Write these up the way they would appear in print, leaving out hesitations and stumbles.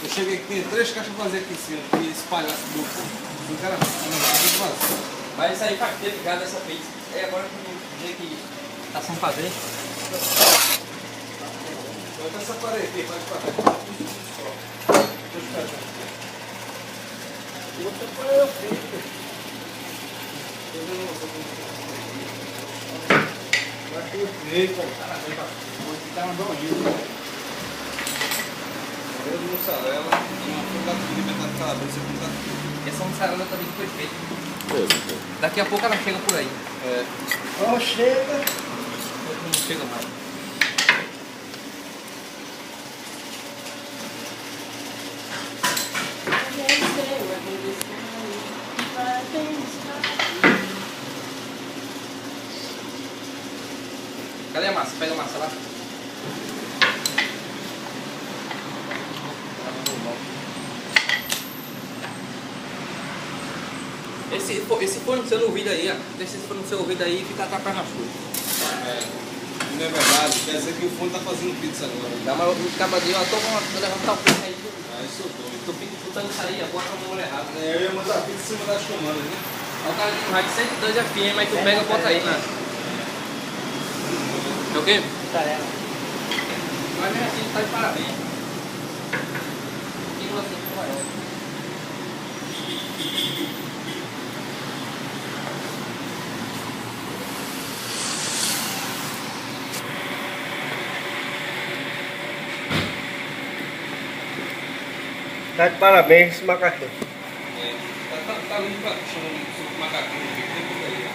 Eu cheguei aqui, tem 3 caixas vazias aqui em cima, que espalhasse do cara não vazio. Mas isso aí faz tempo ligado essa pizza. É agora que eu dizer que tá sem fazer. Bota essa parede aqui, pode parar. Outra parede eu fiz. Vai com o cara, vem pra cá, uma doninha. Cabelo de mussarela, uma folgada de metade de calabresa com catupiry. Essa mussarela também foi feita. Daqui a pouco ela chega por aí. É. Oh, chega. Não chega mais. Cadê a massa? Pega a massa lá. Esse fone no seu ouvido aí, ó. Deixa esse fone no seu ouvido aí e fica atrapalhando as coisas. É. Não é verdade, quer dizer que o fundo tá fazendo pizza agora. Dá uma cabadinha, ó. Tô levantar o peso aí. Ah, isso eu tô. Tô escutando isso aí, agora tá no número errado. É, eu ia mandar pizza em cima das comandas, né? Olha o cara de um rádio 102 FM, aí tu pega e bota aí, né? É o quê? Mussarela. Mas mesmo assim, tá de parabéns. Que você não vai. Tá de parabéns esse macaquinho. É. Tá lindo pra chamar de macaquinho aqui, tem tudo aí, ó.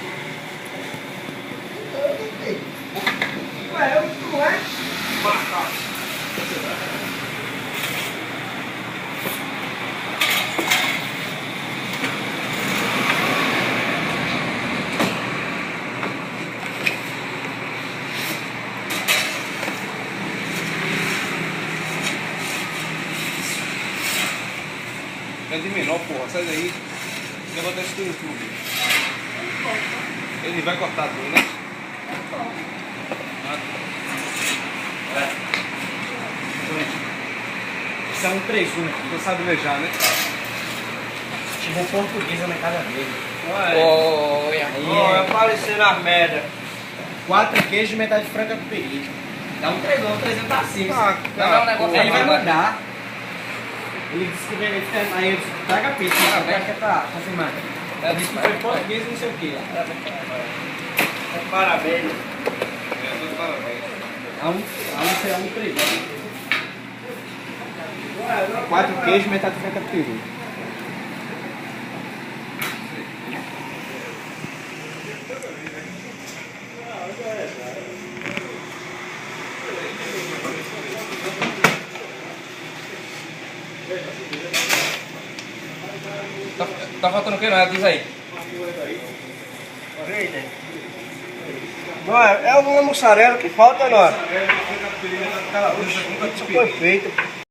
Ué, eu não é? Macaco. É de menor, porra, sai daí. Levanta isso no YouTube. Ele vai cortar tudo, né? Isso é um 3-1 aqui. Tu sabe beijar, né? Chegou portuguesa na casa dele. Olha aí. Ó, aparecendo as merda. 4 queijos e metade de franca com perigo. Dá um 3 tá acima. Não, um negócio Aí ele vai agora. mandar. Ele disse que ele quer. Aí eu disse, traga a pizza. Eu quero que é pra confirmar. Ela disse que foi português e não sei o que. Parabéns. É, tô de parabéns. A um 3. 4 queijos e metade de franca com perigo. Tá faltando o que? Não, diz aí. Não, é uma mussarela que falta, não. É, uma folgada de metade de calabresa com catupiry. Foi feito.